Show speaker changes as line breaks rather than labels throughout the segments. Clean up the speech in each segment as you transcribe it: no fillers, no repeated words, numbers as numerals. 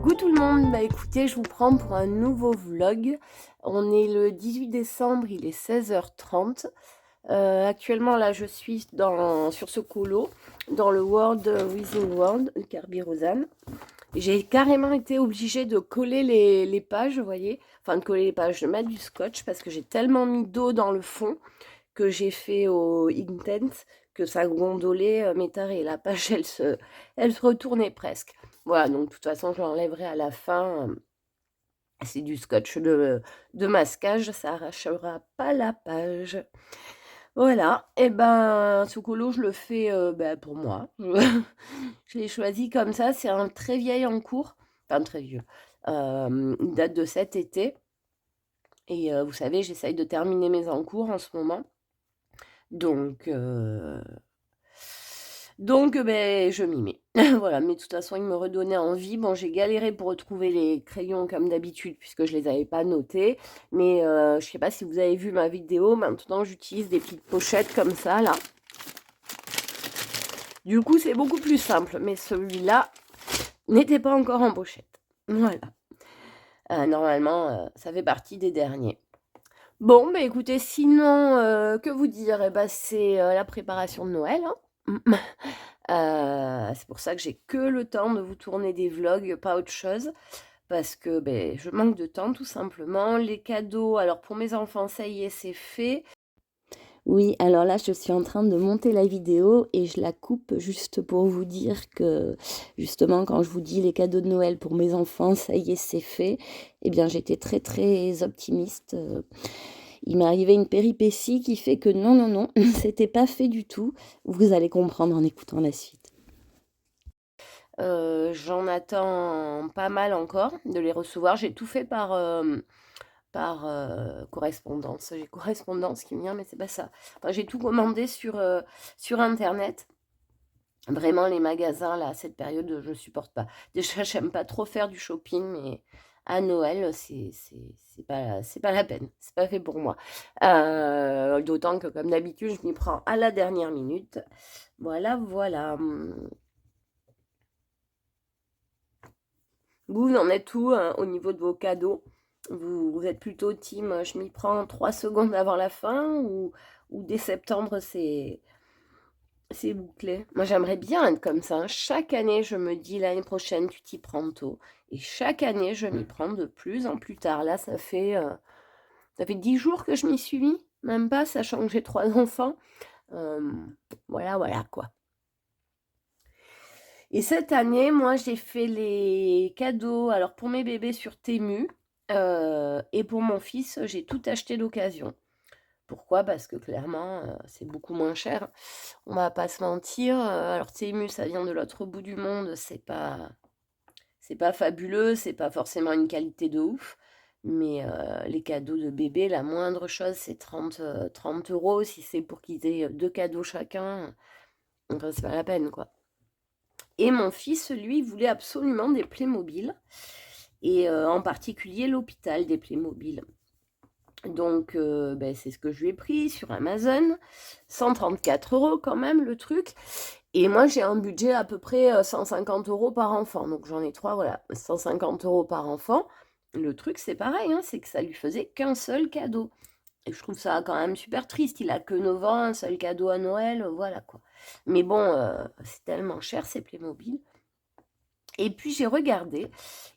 Coucou tout le monde, bah écoutez, je vous prends pour un nouveau vlog. On est le 18 décembre, il est 16h30. Actuellement là je suis sur ce colo, dans le World Within World, le Kerby Rosanne. J'ai carrément été obligée de coller les pages, vous voyez, enfin de coller les pages, de mettre du scotch parce que j'ai tellement mis d'eau dans le fond que j'ai fait au Inktense que ça gondolait mes tarés. La page elle se retournait presque. Voilà, donc de toute façon je l'enlèverai à la fin. C'est du scotch de masquage, ça arrachera pas la page. Voilà, et ben ce colo je le fais pour moi. Je l'ai choisi comme ça, c'est un très vieil en cours, enfin très vieux. Il date de cet été. Et vous savez, j'essaye de terminer mes encours en ce moment. Donc, je m'y mets. Voilà, mais de toute façon, il me redonnait envie. Bon, j'ai galéré pour retrouver les crayons comme d'habitude, puisque je les avais pas notés. Mais je sais pas si vous avez vu ma vidéo. Maintenant, j'utilise des petites pochettes comme ça, là. Du coup, c'est beaucoup plus simple. Mais celui-là n'était pas encore en pochette. Voilà. Normalement, ça fait partie des derniers. Bon, bah écoutez, sinon, que vous dire? Eh ben, c'est la préparation de Noël, hein. C'est pour ça que j'ai que le temps de vous tourner des vlogs, pas autre chose. Parce que je manque de temps, tout simplement. Les cadeaux, alors pour mes enfants, ça y est, c'est fait.
Oui, alors là, je suis en train de monter la vidéo et je la coupe juste pour vous dire que, justement, quand je vous dis les cadeaux de Noël pour mes enfants, ça y est, c'est fait, eh bien, j'étais très, très optimiste. Il m'est arrivé une péripétie qui fait que non, non, non, c'était pas fait du tout. Vous allez comprendre en écoutant la suite.
J'en attends pas mal encore de les recevoir. J'ai tout fait par correspondance. J'ai correspondance qui me vient, mais c'est pas ça. Enfin, j'ai tout commandé sur Internet. Vraiment, les magasins, là, à cette période, je supporte pas. Déjà, j'aime pas trop faire du shopping, mais à Noël, c'est pas la peine. C'est pas fait pour moi. D'autant que, comme d'habitude, je m'y prends à la dernière minute. Voilà, voilà. Vous en êtes où hein, au niveau de vos cadeaux? Vous êtes plutôt team, je m'y prends 3 secondes avant la fin ou dès septembre, c'est bouclé. Moi, j'aimerais bien être comme ça, hein. Chaque année, je me dis l'année prochaine, tu t'y prends tôt. Et chaque année, je m'y prends de plus en plus tard. Là, ça fait 10 jours que je m'y suis mis, même pas, sachant que j'ai 3 enfants. Euh, voilà, voilà, quoi. Et cette année, moi, j'ai fait les cadeaux, alors pour mes bébés sur Temu, et pour mon fils, j'ai tout acheté d'occasion. Pourquoi? Parce que clairement, c'est beaucoup moins cher. On va pas se mentir. Alors Temu, ça vient de l'autre bout du monde, c'est pas fabuleux, c'est pas forcément une qualité de ouf. Mais les cadeaux de bébé, la moindre chose, c'est 30 euros. Si c'est pour qu'ils aient 2 cadeaux chacun, enfin, c'est pas la peine, quoi. Et mon fils, lui, voulait absolument des Playmobil. Et en particulier l'hôpital des Playmobil. Donc, c'est ce que je lui ai pris sur Amazon. 134 euros quand même le truc. Et moi, j'ai un budget à peu près 150 euros par enfant. Donc, j'en ai 3, voilà. 150 euros par enfant. Le truc, c'est pareil, hein, c'est que ça lui faisait qu'un seul cadeau. Et je trouve ça quand même super triste. Il a que 9 ans, un seul cadeau à Noël, voilà quoi. Mais bon, c'est tellement cher ces Playmobil. Et puis j'ai regardé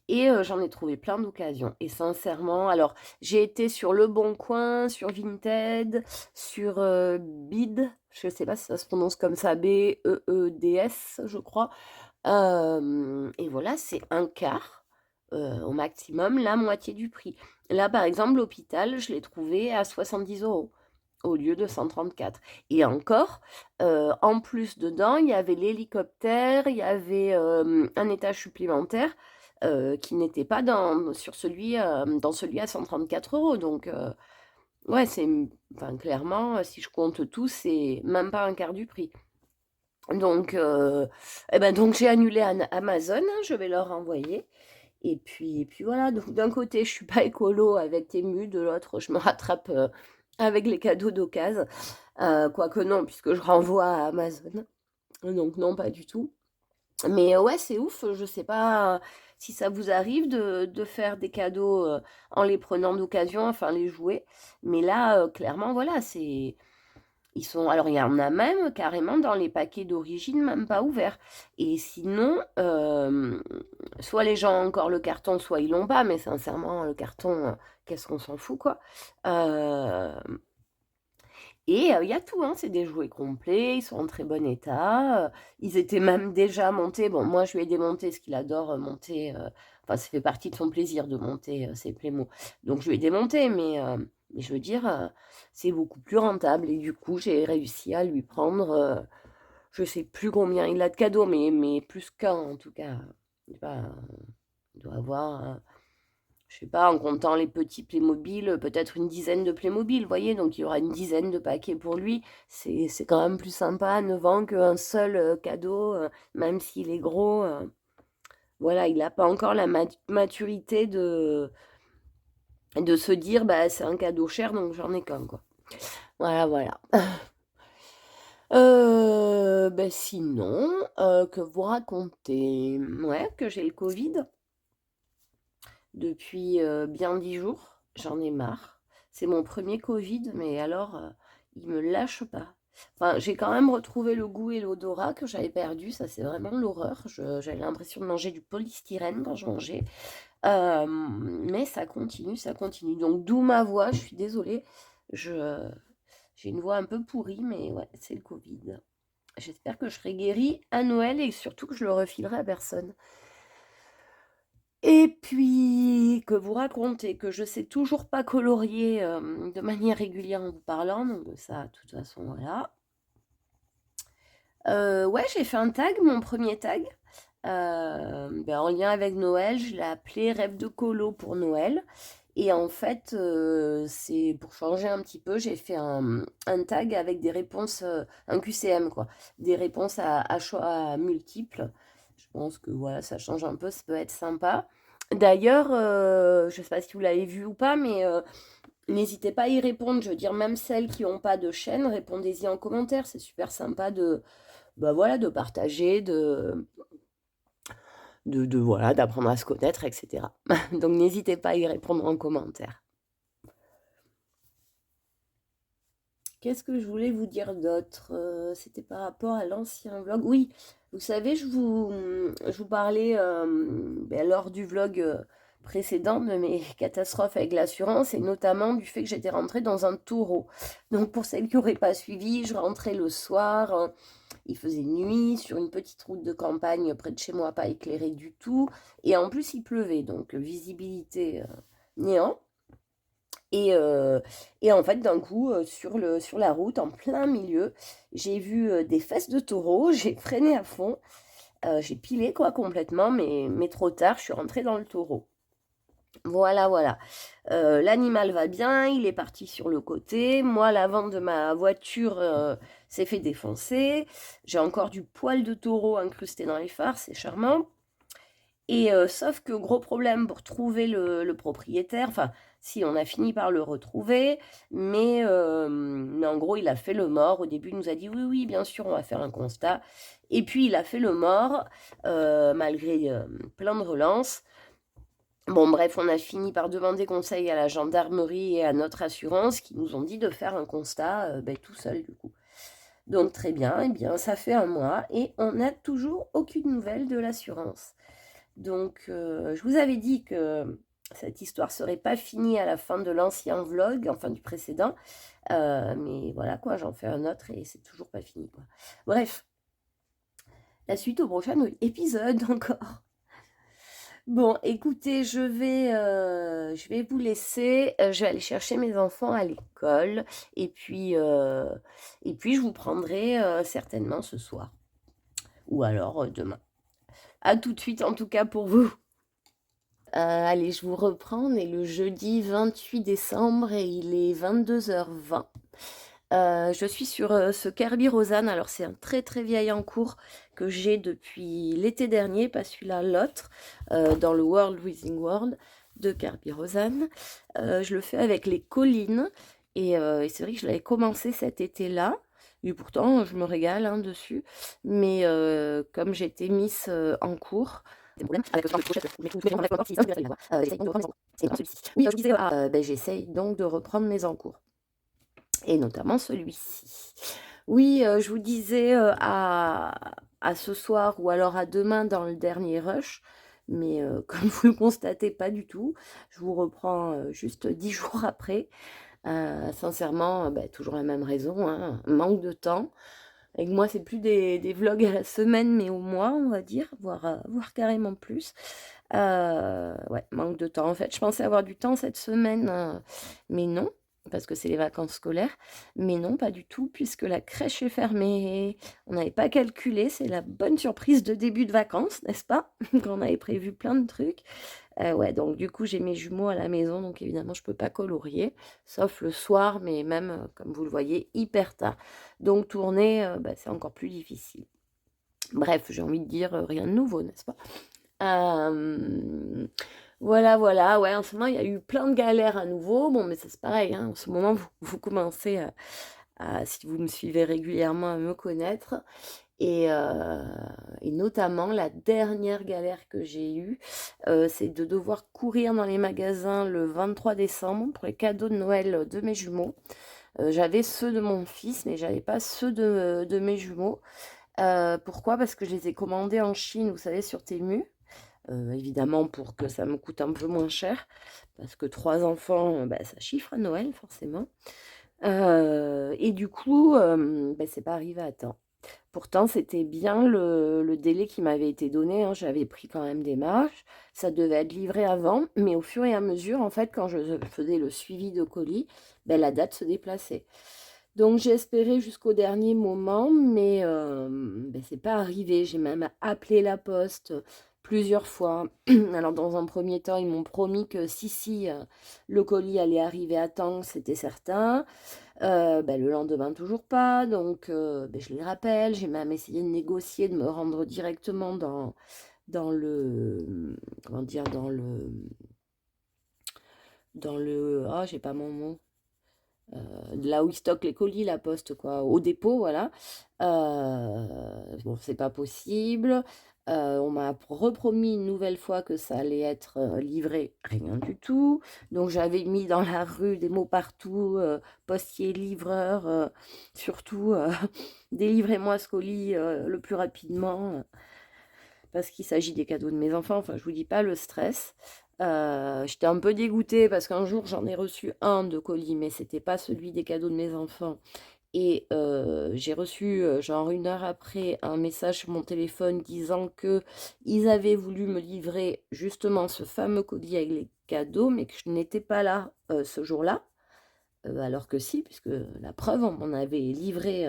et j'en ai trouvé plein d'occasions et sincèrement alors j'ai été sur Leboncoin, sur Vinted, sur, Bid, je sais pas si ça se prononce comme ça, Beeds je crois, et voilà, c'est un quart, au maximum, la moitié du prix. Là, par exemple, l'hôpital, je l'ai trouvé à 70 euros au lieu de 134 et encore, en plus dedans, il y avait l'hélicoptère, il y avait, un étage supplémentaire, qui n'était pas dans celui à 134 euros. Donc ouais, enfin clairement, si je compte tout, c'est même pas un quart du prix. Donc donc j'ai annulé Amazon, hein, je vais leur envoyer et puis voilà, donc d'un côté, je suis pas écolo avec Temu, de l'autre, je me rattrape, avec les cadeaux d'occasion. Quoique non, puisque je renvoie à Amazon. Donc non, pas du tout. Mais ouais, c'est ouf, je sais pas si ça vous arrive de faire des cadeaux en les prenant d'occasion, enfin les jouets. Mais là, clairement, voilà, ils sont alors il y en a même carrément dans les paquets d'origine, même pas ouverts. Et sinon, soit les gens ont encore le carton, soit ils l'ont pas, mais sincèrement, le carton, qu'est-ce qu'on s'en fout, quoi. Euh, et il y a tout, hein, c'est des jouets complets, ils sont en très bon état. Ils étaient même déjà montés. Bon, moi, je lui ai démonté ce qu'il adore monter. Enfin, ça fait partie de son plaisir de monter ses Playmo. Donc, je lui ai démonté, mais je veux dire, c'est beaucoup plus rentable. Et du coup, j'ai réussi à lui prendre, je sais plus combien il a de cadeaux, mais plus qu'un en tout cas. Je sais pas, il doit avoir. Je sais pas, en comptant les petits Playmobil, peut-être une dizaine de Playmobil, vous voyez, donc il y aura une dizaine de paquets pour lui. C'est quand même plus sympa à 9 ans qu'un seul cadeau, même s'il est gros. Voilà, il n'a pas encore la maturité de se dire, bah, c'est un cadeau cher, donc j'en ai qu'un, quoi. Voilà, voilà. Ben sinon, que vous raconter? Ouais, que j'ai le Covid depuis bien 10 jours. J'en ai marre. C'est mon premier Covid, mais alors, il me lâche pas. Enfin, j'ai quand même retrouvé le goût et l'odorat que j'avais perdu. Ça, c'est vraiment l'horreur. J'avais l'impression de manger du polystyrène quand je mangeais. Mais ça continue, ça continue. Donc, d'où ma voix. Je suis désolée. Je, j'ai une voix un peu pourrie, mais ouais, c'est le Covid. J'espère que je serai guérie à Noël et surtout que je le refilerai à personne. Et puis, que vous racontez que je sais toujours pas colorier de manière régulière en vous parlant, donc ça, de toute façon, voilà. Ouais, j'ai fait un tag, mon premier tag, ben, en lien avec Noël, je l'ai appelé Rêve de colo pour Noël. Et en fait, c'est pour changer un petit peu, j'ai fait un tag avec des réponses, un QCM quoi, des réponses à choix multiples. Je pense que voilà, ça change un peu, ça peut être sympa. D'ailleurs, je sais pas si vous l'avez vu ou pas, mais n'hésitez pas à y répondre. Je veux dire, même celles qui n'ont pas de chaîne, répondez-y en commentaire. C'est super sympa bah voilà, de partager, voilà, d'apprendre à se connaître, etc. Donc n'hésitez pas à y répondre en commentaire. Qu'est-ce que je voulais vous dire d'autre? C'était par rapport à l'ancien vlog. Oui, vous savez, je vous parlais ben, lors du vlog précédent de mes catastrophes avec l'assurance et notamment du fait que j'étais rentrée dans un taureau. Donc pour celles qui n'auraient pas suivi, je rentrais le soir, il faisait nuit sur une petite route de campagne près de chez moi, pas éclairée du tout. Et en plus, il pleuvait, donc visibilité néant. Et en fait, d'un coup, sur la route, en plein milieu, j'ai vu des fesses de taureau, j'ai freiné à fond, j'ai pilé quoi complètement, mais trop tard, je suis rentrée dans le taureau. Voilà, voilà. L'animal va bien, il est parti sur le côté. Moi, l'avant de ma voiture s'est fait défoncer. J'ai encore du poil de taureau incrusté dans les phares, c'est charmant. Et sauf que gros problème pour trouver le propriétaire, enfin si on a fini par le retrouver, mais en gros il a fait le mort. Au début il nous a dit oui oui bien sûr on va faire un constat. Et puis il a fait le mort malgré plein de relances. Bon bref on a fini par demander conseil à la gendarmerie et à notre assurance qui nous ont dit de faire un constat ben, tout seul du coup. Donc très bien, et bien ça fait un mois et on n'a toujours aucune nouvelle de l'assurance. Donc, je vous avais dit que cette histoire serait pas finie à la fin de l'ancien vlog, enfin du précédent. Mais voilà quoi, j'en fais un autre et c'est toujours pas fini quoi. Bref, la suite au prochain épisode encore. Bon, écoutez, je vais vous laisser. Je vais aller chercher mes enfants à l'école et puis je vous prendrai certainement ce soir ou alors demain. À tout de suite en tout cas pour vous. Allez, je vous reprends. On est le jeudi 28 décembre et il est 22h20. Je suis sur ce Kirby Rosanne. Alors, c'est un très très vieil en cours que j'ai depuis l'été dernier, pas celui-là, l'autre, dans le World Within World de Kirby Rosanne. Je le fais avec les collines et c'est vrai que je l'avais commencé cet été-là. Et pourtant, je me régale hein, dessus. Mais comme j'étais Miss en cours,
des problèmes avec le temps de pochette, mais tout les gens avec le si ça m'intéresse d'avoir, j'essaye donc de reprendre mes encours. C'est celui-ci. Oui, je disais, j'essaye donc de reprendre mes encours et notamment celui-ci. Oui, je vous disais, à ce soir ou alors à demain dans le dernier rush, mais comme vous le constatez, pas du tout. Je vous reprends, juste 10 jours après. Sincèrement, toujours la même raison, hein, manque de temps. Avec moi, c'est plus des vlogs à la semaine, mais au mois, on va dire, voire carrément plus. Ouais, manque de temps. En fait, je pensais avoir du temps cette semaine, mais non, parce que c'est les vacances scolaires. Mais non, pas du tout, puisque la crèche est fermée. On n'avait pas calculé, c'est la bonne surprise de début de vacances, n'est-ce pas? Quand on avait prévu plein de trucs. Ouais, donc du coup, j'ai mes jumeaux à la maison, donc évidemment, je peux pas colorier, sauf le soir, mais même, comme vous le voyez, hyper tard. Donc tourner, c'est encore plus difficile. Bref, j'ai envie de dire, rien de nouveau, n'est-ce pas? Voilà, voilà, ouais, en ce moment, il y a eu plein de galères à nouveau. Bon, mais ça, c'est pareil, hein, en ce moment, vous commencez si vous me suivez régulièrement, à me connaître. Et, heu et notamment la dernière galère que j'ai eue, c'est de devoir courir dans les magasins le 23 décembre pour les cadeaux de Noël, de mes jumeaux. J'avais ceux de mon fils, mais j'avais pas ceux de mes jumeaux. Pourquoi? Parce que je les ai commandés en Chine, vous savez, sur Temu. Évidemment pour que ça me coûte un peu moins cher, parce que 3 enfants, ça chiffre à Noël forcément. Et du coup, c'est pas arrivé à temps. Pourtant, c'était bien le délai qui m'avait été donné, hein. J'avais pris quand même des marges. Ça devait être livré avant, mais au fur et à mesure, en fait, quand je faisais le suivi de colis, la date se déplaçait. Donc j'ai espéré jusqu'au dernier moment, mais c'est pas arrivé. J'ai même appelé la poste plusieurs fois. Alors dans un premier temps, ils m'ont promis que si, le colis allait arriver à temps, c'était certain. Le lendemain, toujours pas, donc je les rappelle. J'ai même essayé de négocier, de me rendre directement dans le, comment dire? Dans le ah, j'ai pas mon mot. Là où ils stockent les colis, la poste, quoi, au dépôt, voilà. Bon, c'est pas possible. On m'a repromis une nouvelle fois que ça allait être livré, rien du tout. Donc j'avais mis dans la rue des mots partout, postier, livreur, surtout délivrez-moi ce colis le plus rapidement, parce qu'il s'agit des cadeaux de mes enfants. Enfin, je vous dis pas le stress. J'étais un peu dégoûtée parce qu'un jour j'en ai reçu un de colis, mais c'était pas celui des cadeaux de mes enfants. Et j'ai reçu, genre 1 heure après, un message sur mon téléphone disant que ils avaient voulu me livrer justement ce fameux colis avec les cadeaux, mais que je n'étais pas là ce jour-là. Alors que si, puisque la preuve, on m'en avait livré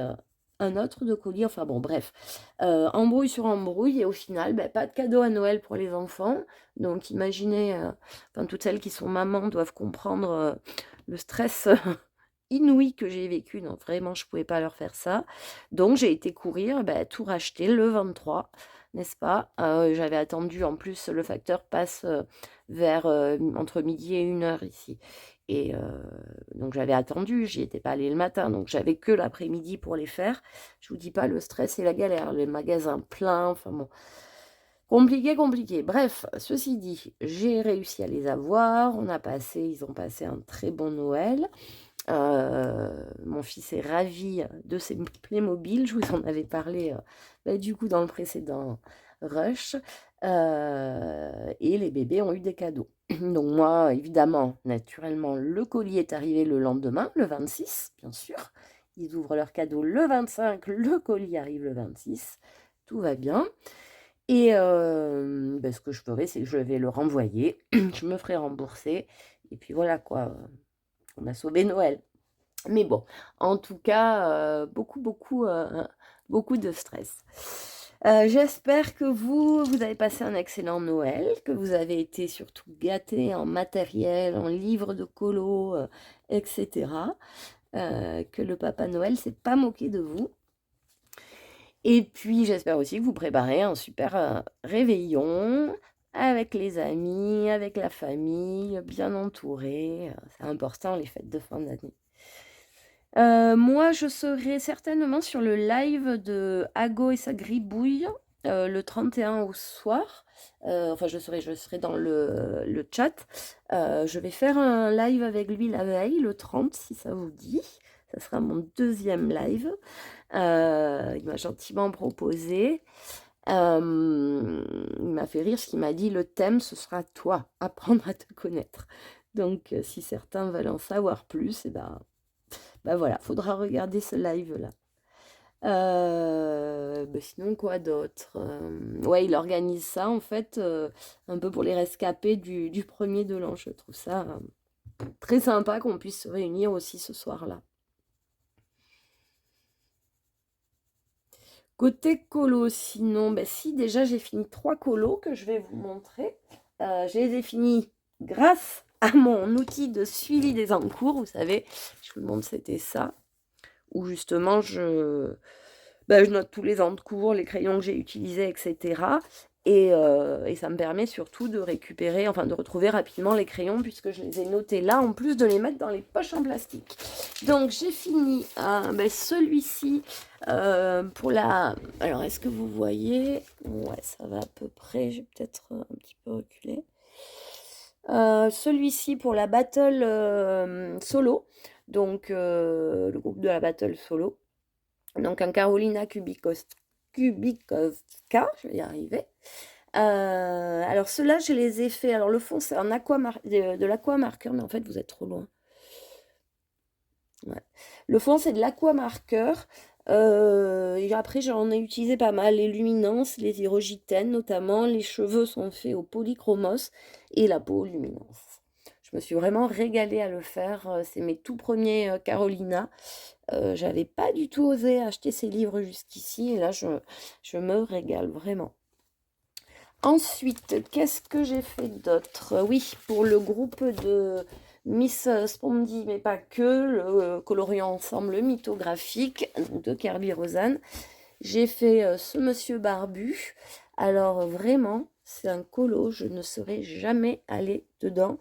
un autre de colis. Enfin bon, bref, embrouille sur embrouille, et au final, pas de cadeau à Noël pour les enfants. Donc imaginez, enfin toutes celles qui sont mamans doivent comprendre le stress inouï que j'ai vécu. Non, vraiment, je pouvais pas leur faire ça. Donc j'ai été courir, tout racheter le 23, n'est-ce pas? J'avais attendu, en plus, le facteur passe vers entre midi et 1 heure ici. Et donc j'avais attendu, j'y étais pas allée le matin, donc j'avais que l'après-midi pour les faire. Je vous dis pas le stress et la galère, les magasins pleins, enfin bon, compliqué, compliqué. Bref, ceci dit, j'ai réussi à les avoir. Ils ont passé un très bon Noël. Mon fils est ravi de ses Playmobil. Je vous en avais parlé du coup dans le précédent rush. Et les bébés ont eu des cadeaux. Donc moi, évidemment, naturellement, le colis est arrivé le lendemain, le 26, bien sûr. Ils ouvrent leur cadeau le 25, le colis arrive le 26. Tout va bien. Et ce que je ferai, c'est que je vais le renvoyer. Je me ferai rembourser. Et puis voilà quoi, on a sauvé Noël. Mais bon, en tout cas, beaucoup, beaucoup, beaucoup de stress. J'espère que vous avez passé un excellent Noël, que vous avez été surtout gâtés en matériel, en livres de colo, etc. Que le Papa Noël s'est pas moqué de vous. Et puis, j'espère aussi que vous préparez un super réveillon avec les amis, avec la famille, bien entouré. C'est important, les fêtes de fin d'année. Moi, je serai certainement sur le live de Ago et sa gribouille.
le 31 au soir. Enfin, je serai dans le chat. Je vais faire un live avec lui la veille, le 30, si ça vous dit. Ça sera mon deuxième live. Il m'a gentiment proposé. Il m'a fait rire, ce qu'il m'a dit, le thème, ce sera toi, apprendre à te connaître. Donc, si certains veulent en savoir plus, et ben voilà, faudra regarder ce live-là. Sinon, quoi d'autre? Ouais, il organise ça, en fait, un peu pour les rescapés du premier de l'an. Je trouve ça très sympa qu'on puisse se réunir aussi ce soir-là. Côté colo, sinon, si déjà j'ai fini 3 colos que je vais vous montrer. Je les ai finis grâce à mon outil de suivi des encours. Vous savez, je vous montre, c'était ça. Où justement, je note tous les encours, les crayons que j'ai utilisés, etc. Et ça me permet surtout de récupérer, enfin de retrouver rapidement les crayons puisque je les ai notés là, en plus de les mettre dans les poches en plastique. Donc j'ai fini celui-ci pour la... Alors est-ce que vous voyez? Ouais, ça va à peu près, je vais peut-être un petit peu reculer. Celui-ci pour la battle solo, donc le groupe de la battle solo. Donc un Carolina Kubikowska, je vais y arriver. Alors ceux-là, je les ai fait. Alors le fond, c'est un de l'aquamarqueur, mais en fait, vous êtes trop loin. Ouais. Le fond, c'est de l'aquamarqueur. Et après, j'en ai utilisé pas mal. Les luminances, les hydrogènes notamment. Les cheveux sont faits au polychromos et la peau luminance. Je me suis vraiment régalée à le faire. C'est mes tout premiers Carolina. J'avais pas du tout osé acheter ces livres jusqu'ici. Et là, je me régale vraiment. Ensuite, qu'est-ce que j'ai fait d'autre? Oui, pour le groupe de Miss Spondy, mais pas que, le coloriant ensemble mythographique de Kirby Rosanne, j'ai fait ce monsieur barbu. Alors vraiment, c'est un colo, je ne serais jamais allée dedans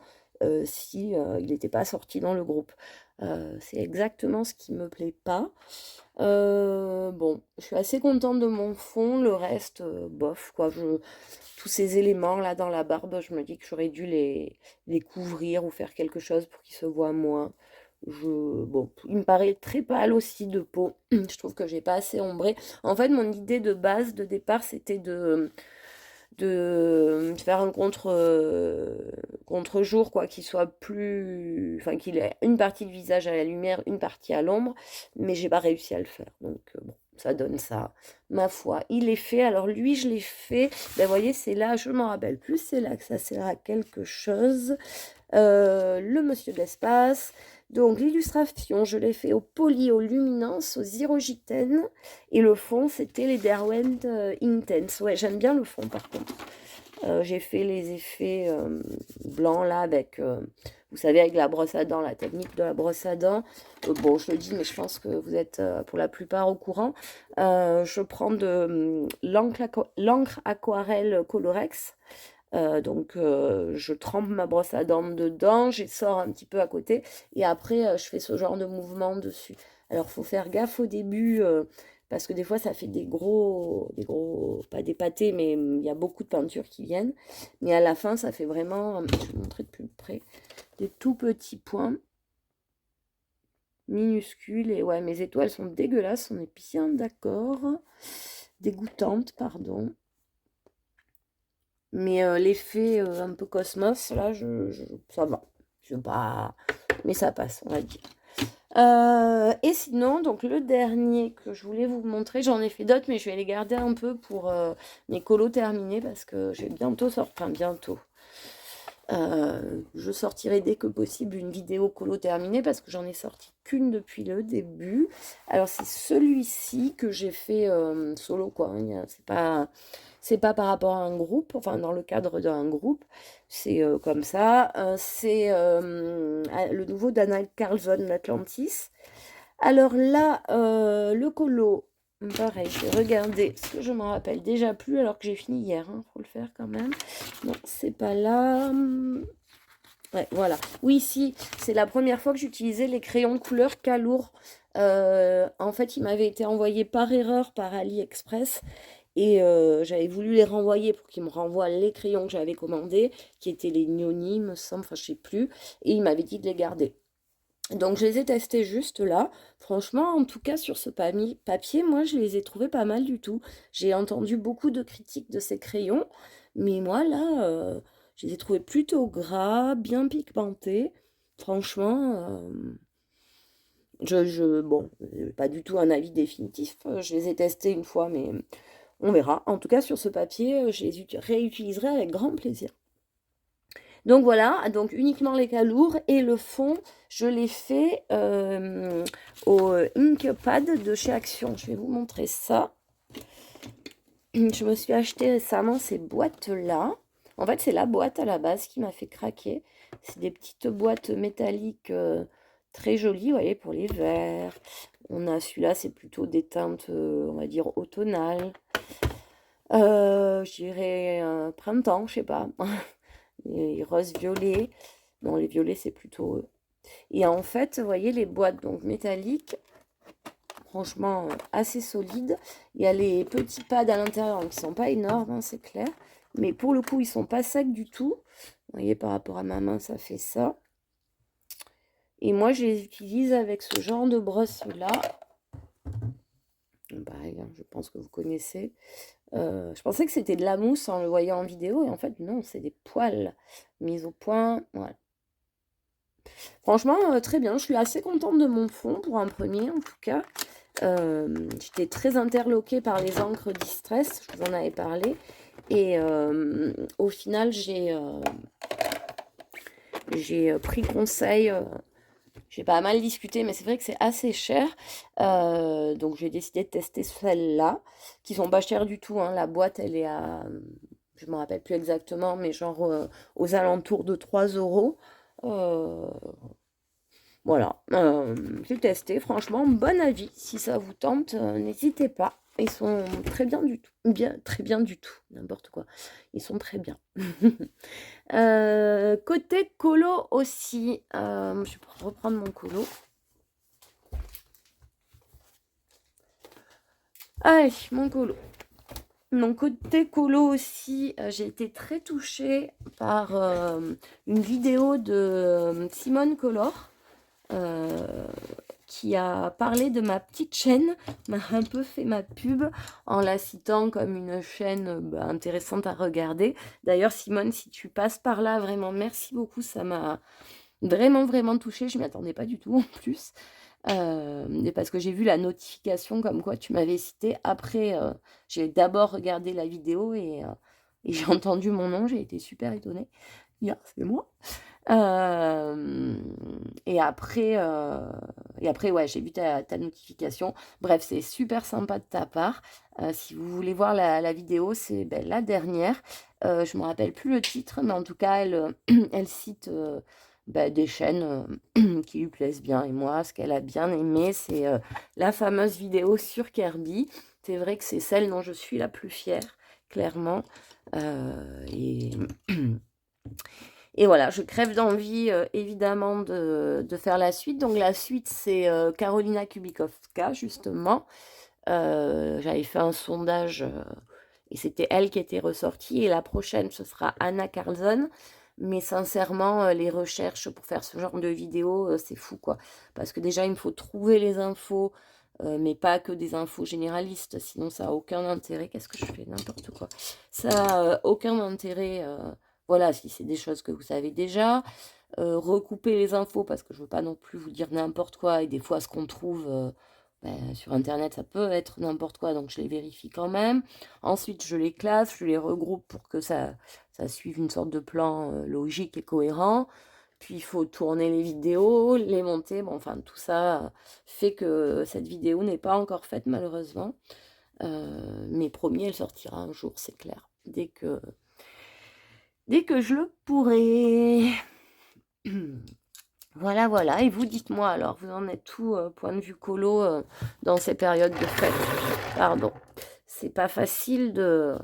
si il n'était pas sorti dans le groupe. C'est exactement ce qui me plaît pas. Bon, je suis assez contente de mon fond, le reste, bof, quoi. Tous ces éléments là dans la barbe, je me dis que j'aurais dû les couvrir ou faire quelque chose pour qu'ils se voient moins. Bon, il me paraît très pâle aussi de peau. Je trouve que j'ai pas assez ombré. En fait, mon idée de base, de départ, c'était de faire un contre-jour, quoi, qui soit plus... Enfin, qu'il ait une partie du visage à la lumière, une partie à l'ombre, mais j'ai pas réussi à le faire. Donc, bon, ça donne ça. Ma foi, il est fait. Alors, lui, je l'ai fait... Ben, vous voyez, c'est là, je m'en rappelle plus, c'est là que ça sert à quelque chose. Le monsieur de l'espace. Donc l'illustration, je l'ai fait au polyoluminance, aux hydrogènes. Et le fond, c'était les Derwent Intense. Ouais, j'aime bien le fond par contre. J'ai fait les effets blancs là avec, vous savez, avec la brosse à dents, la technique de la brosse à dents. Bon, je le dis, mais je pense que vous êtes pour la plupart au courant. Je prends de l'encre aquarelle Colorex. Donc je trempe ma brosse à dents dedans, j'y sors un petit peu à côté et après je fais ce genre de mouvement dessus. Alors faut faire gaffe au début parce que des fois ça fait des gros, pas des pâtés, mais il y a beaucoup de peinture qui viennent. Mais à la fin ça fait vraiment, je vais vous montrer de plus près, des tout petits points minuscules. Et ouais, mes étoiles sont dégueulasses, on est bien d'accord. Dégoûtantes, pardon. Mais l'effet un peu cosmos, là, ça va. Je sais pas... Mais ça passe, on va dire. Et sinon, donc le dernier que je voulais vous montrer, j'en ai fait d'autres, mais je vais les garder un peu pour mes colos terminés parce que je vais bientôt sortir, enfin bientôt. Je sortirai dès que possible une vidéo colo terminée parce que j'en ai sorti qu'une depuis le début. Alors c'est celui-ci que j'ai fait solo, quoi. C'est pas par rapport à un groupe, enfin dans le cadre d'un groupe, c'est comme ça. C'est le nouveau d'Anna Carlson, l'Atlantis. Alors là, le colo, pareil, je vais regarder, parce que je m'en rappelle déjà plus alors que j'ai fini hier, hein, faut le faire quand même. Non, c'est pas là. Ouais, voilà. Oui, si, c'est la première fois que j'utilisais les crayons couleur Calour. En fait, il m'avait été envoyé par erreur par AliExpress.
Et j'avais voulu les renvoyer pour qu'ils me renvoient les crayons que j'avais commandés, qui étaient les Gnoni, me semble, enfin je sais plus. Et il m'avait dit de les garder. Donc je les ai testés juste là. Franchement, en tout cas sur ce papier, moi je les ai trouvés pas mal du tout. J'ai entendu beaucoup de critiques de ces crayons, mais moi là, je les ai trouvés plutôt gras, bien pigmentés. Franchement, bon, pas du tout un avis définitif. Je les ai testés une fois, mais on verra. En tout cas, sur ce papier, je les réutiliserai avec grand plaisir. Donc voilà, donc uniquement les calours et le fond, je l'ai fait au Inkpad de chez Action. Je vais vous montrer ça. Je me suis acheté récemment ces boîtes-là. En fait, c'est la boîte à la base qui m'a fait craquer. C'est des petites boîtes métalliques très jolies, vous voyez, pour les verres. On a celui-là, c'est plutôt des teintes, on va dire, automnales. Je dirais printemps, je sais pas. Les roses violets. Non, les violets, c'est plutôt eux. Et en fait, vous voyez, les boîtes donc métalliques, franchement, assez solides. Il y a les petits pads à l'intérieur qui sont pas énormes, hein, c'est clair. Mais pour le coup, ils sont pas secs du tout. Vous voyez, par rapport à ma main, ça fait ça. Et moi, je les utilise avec ce genre de brosse-là. Pareil, hein, je pense que vous connaissez. Je pensais que c'était de la mousse en le voyant en vidéo. Et en fait, non, c'est des poils mis au point. Voilà. Franchement, très bien. Je suis assez contente de mon fond pour un premier, en tout cas. J'étais très interloquée par les encres Distress, je vous en avais parlé. Et au final, j'ai pris conseil. J'ai pas mal discuté, mais c'est vrai que c'est assez cher. Donc j'ai décidé de tester celles-là, qui sont pas chères du tout, hein. La boîte, elle est à, je me rappelle plus exactement, mais genre aux alentours de 3 euros. Euh, voilà, j'ai testé, franchement, bon avis. Si ça vous tente, n'hésitez pas. Ils sont très bien du tout. Bien, très bien du tout, n'importe quoi. Ils sont très bien. Côté colo aussi, je vais reprendre mon colo. Allez, mon colo. Donc côté colo aussi, j'ai été très touchée par une vidéo de Simone Color. Qui a parlé de ma petite chaîne, m'a un peu fait ma pub en la citant comme une chaîne intéressante à regarder. D'ailleurs, Simone, si tu passes par là, vraiment merci beaucoup, ça m'a vraiment, vraiment touchée. Je ne m'y attendais pas du tout en plus. Parce que j'ai vu la notification comme quoi tu m'avais cité. Après, j'ai d'abord regardé la vidéo et j'ai entendu mon nom, j'ai été super étonnée. C'est moi. Et après, ouais, j'ai vu ta notification. Bref, c'est super sympa de ta part. Si vous voulez voir la vidéo, c'est la dernière. Je me rappelle plus le titre, mais en tout cas, elle cite des chaînes qui lui plaisent bien. Et moi, ce qu'elle a bien aimé, c'est la fameuse vidéo sur Kirby. C'est vrai que c'est celle dont je suis la plus fière, clairement. Et Et voilà, je crève d'envie, évidemment, de faire la suite. Donc la suite, c'est Karolina Kubikowska, justement. J'avais fait un sondage et c'était elle qui était ressortie. Et la prochaine, ce sera Anna Carlson. Mais sincèrement, les recherches pour faire ce genre de vidéo, c'est fou, quoi. Parce que déjà, il me faut trouver les infos, mais pas que des infos généralistes. Sinon, ça n'a aucun intérêt. Qu'est-ce que je fais? N'importe quoi. Ça n'a aucun intérêt. Voilà, si c'est des choses que vous savez déjà, recouper les infos parce que je veux pas non plus vous dire n'importe quoi et des fois ce qu'on trouve sur internet ça peut être n'importe quoi donc je les vérifie quand même. Ensuite je les classe, je les regroupe pour que ça suive une sorte de plan logique et cohérent. Puis il faut tourner les vidéos, les monter, bon enfin tout ça fait que cette vidéo n'est pas encore faite malheureusement. Mais promis elle sortira un jour, c'est clair. Dès que je le pourrai. Voilà, voilà. Et vous, dites-moi alors, vous en êtes où, point de vue colo, dans ces périodes de fête? Pardon. C'est pas facile de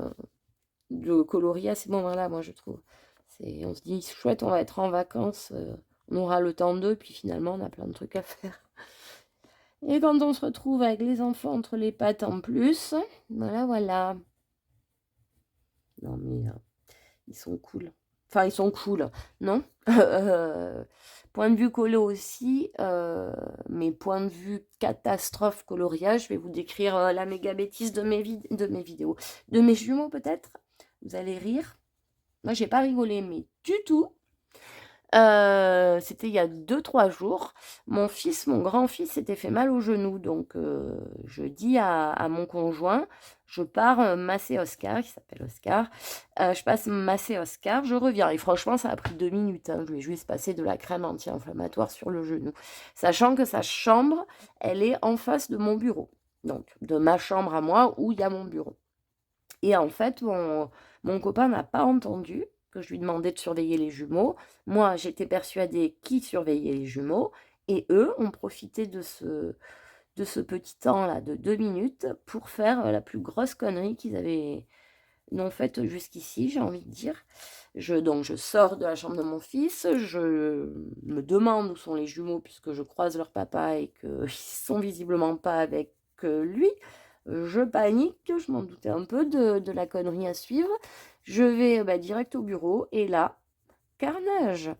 colorier à ces moments-là, moi, je trouve. On se dit, chouette, on va être en vacances, on aura le temps d'eux, puis finalement, on a plein de trucs à faire. Et quand on se retrouve avec les enfants entre les pattes en plus, voilà, voilà.
Non, mais ils sont cool. Enfin, ils sont cool, non? Point de vue colo aussi, mais point de vue catastrophe coloriage, je vais vous décrire la méga bêtise de mes vidéos. De mes jumeaux, peut-être? Vous allez rire. Moi, j'ai pas rigolé, mais du tout. C'était il y a 2-3 jours. Mon grand-fils s'était fait mal au genou, donc je dis à mon conjoint: «Je pars, masser Oscar», qui s'appelle Oscar, «je passe masser Oscar, je reviens» et franchement, ça a pris 2 minutes, hein. Je lui ai juste passé de la crème anti-inflammatoire sur le genou. Sachant que sa chambre, elle est en face de mon bureau, donc de ma chambre à moi où il y a mon bureau. Et en fait, mon copain n'a pas entendu que je lui demandais de surveiller les jumeaux. Moi, j'étais persuadée qu'il surveillait les jumeaux. Et eux ont profité de ce petit temps-là, de 2 minutes, pour faire la plus grosse connerie qu'ils avaient n'ont faite jusqu'ici, j'ai envie de dire. Donc, je sors de la chambre de mon fils, je me demande où sont les jumeaux, puisque je croise leur papa et qu'ils sont visiblement pas avec lui. Je panique, je m'en doutais un peu de la connerie à suivre. Je vais direct au bureau et là, carnage.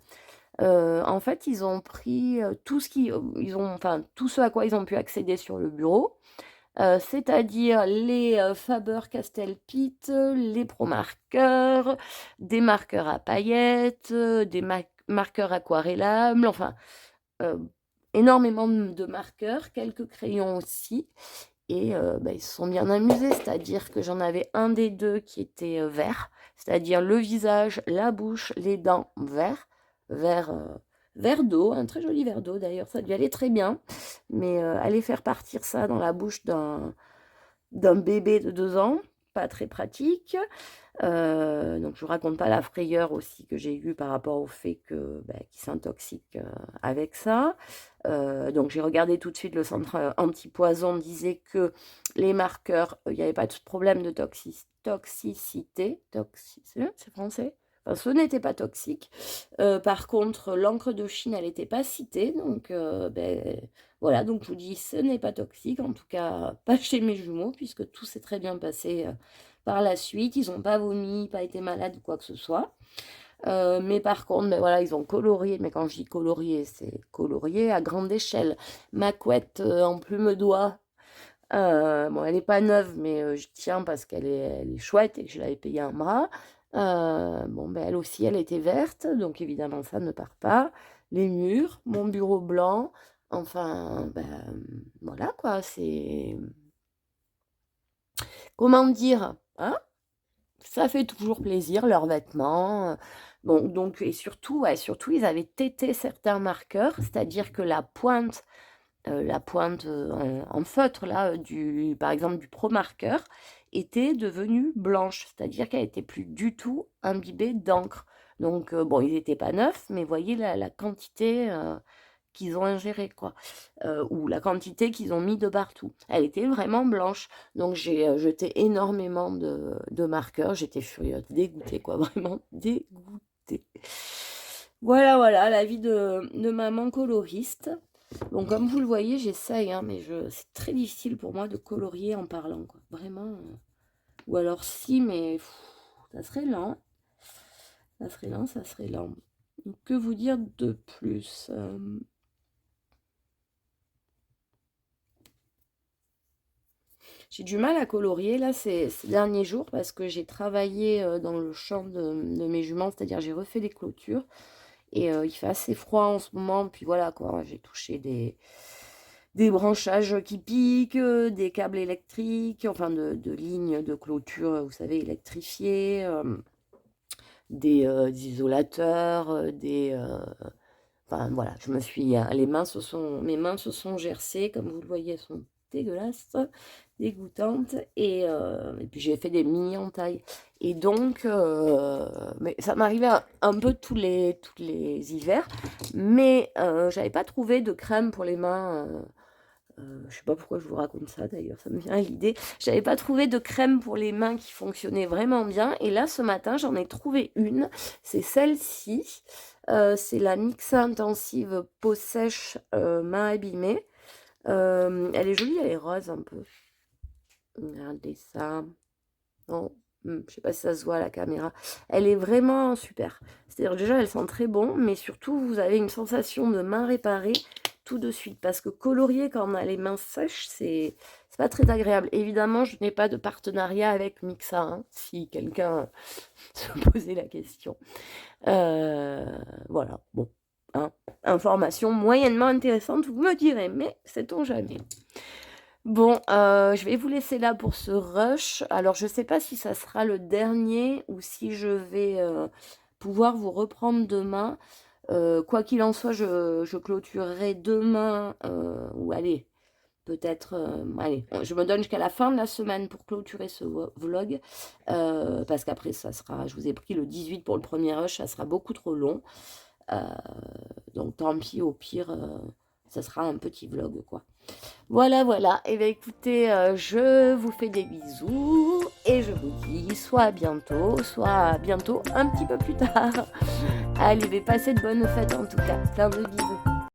En fait, ils ont pris tout ce à quoi ils ont pu accéder sur le bureau, c'est-à-dire les Faber-Castell-Pitt, les Pro-marqueurs, des marqueurs à paillettes, des marqueurs aquarellables, enfin, énormément de marqueurs, quelques crayons aussi. Et ils se sont bien amusés, c'est-à-dire que j'en avais un des deux qui était vert, c'est-à-dire le visage, la bouche, les dents vert, vert d'eau, un très joli verre d'eau d'ailleurs, ça lui allait très bien, mais aller faire partir ça dans la bouche d'un bébé de 2 ans, pas très pratique. Donc je vous raconte pas la frayeur aussi que j'ai eue par rapport au fait qu'il s'intoxique avec ça. Donc j'ai regardé tout de suite, le centre antipoison disait que les marqueurs, il n'y avait pas de problème de toxicité. C'est français? Enfin, ce n'était pas toxique. Par contre, l'encre de Chine, elle n'était pas citée. Donc voilà, donc je vous dis, ce n'est pas toxique, en tout cas pas chez mes jumeaux, puisque tout s'est très bien passé par la suite. Ils n'ont pas vomi, pas été malades ou quoi que ce soit. Mais par contre, voilà, ils ont colorié. Mais quand je dis colorié, c'est colorié à grande échelle. Ma couette en plume d'oie, bon, elle n'est pas neuve, mais je tiens parce elle est chouette et que je l'avais payée un bras. Elle aussi, elle était verte, donc évidemment, ça ne part pas. Les murs, mon bureau blanc, enfin, voilà quoi, c'est... Comment dire, hein? Ça fait toujours plaisir, leurs vêtements. Bon, donc, et surtout, ouais, surtout, ils avaient tété certains marqueurs, c'est-à-dire que la pointe en feutre, là, par exemple, du Pro marqueur, était devenue blanche, c'est-à-dire qu'elle n'était plus du tout imbibée d'encre. Donc, bon, ils n'étaient pas neufs, mais voyez la quantité qu'ils ont ingérée, quoi. Ou la quantité qu'ils ont mis de partout. Elle était vraiment blanche. Donc, j'ai jeté énormément de marqueurs. J'étais furieuse, dégoûtée, quoi, vraiment dégoûtée. Voilà, voilà, la vie de maman coloriste. Bon, comme vous le voyez, j'essaye, hein, mais c'est très difficile pour moi de colorier en parlant, quoi. Vraiment. Ou alors si, mais ça serait lent. Ça serait lent, ça serait lent. Donc, que vous dire de plus? J'ai du mal à colorier là ces derniers jours parce que j'ai travaillé dans le champ de mes juments, c'est-à-dire j'ai refait des clôtures et il fait assez froid en ce moment. Puis voilà quoi, j'ai touché des branchages qui piquent, des câbles électriques, enfin de lignes de clôture, vous savez, électrifiées, des isolateurs, enfin voilà, mes mains se sont gercées, comme vous le voyez, elles sont dégueulasses, dégoûtantes, et puis j'ai fait des mini entailles. Et donc, mais ça m'arrivait un peu tous les hivers, mais j'avais pas trouvé de crème pour les mains. Je sais pas pourquoi je vous raconte ça d'ailleurs, ça me vient à l'idée. J'avais pas trouvé de crème pour les mains qui fonctionnait vraiment bien. Et là, ce matin, j'en ai trouvé une. C'est celle-ci. C'est la Nixa Intensive Peau Sèche Main Abîmée. Elle est jolie, elle est rose un peu. Regardez ça. Non, Je sais pas si ça se voit à la caméra. Elle est vraiment super. C'est-à-dire déjà, elle sent très bon, mais surtout, vous avez une sensation de main réparée tout de suite. Parce que colorier quand on a les mains sèches, c'est pas très agréable. Évidemment, je n'ai pas de partenariat avec Mixa, hein, si quelqu'un se posait la question. Voilà, bon. Hein, information moyennement intéressante, vous me direz, mais sait-on jamais. Bon, je vais vous laisser là pour ce rush. Alors, je sais pas si ça sera le dernier ou si je vais pouvoir vous reprendre demain. Quoi qu'il en soit, je clôturerai demain, ou allez, peut-être, allez, je me donne jusqu'à la fin de la semaine pour clôturer ce vlog, parce qu'après, ça sera, je vous ai pris le 18 pour le premier rush, ça sera beaucoup trop long. Donc, tant pis, au pire, ça sera un petit vlog, quoi. Voilà, voilà. Et bien écoutez, je vous fais des bisous et je vous dis soit à bientôt, soit à bientôt un petit peu plus tard. Allez, passez de bonnes fêtes en tout cas. Plein de bisous.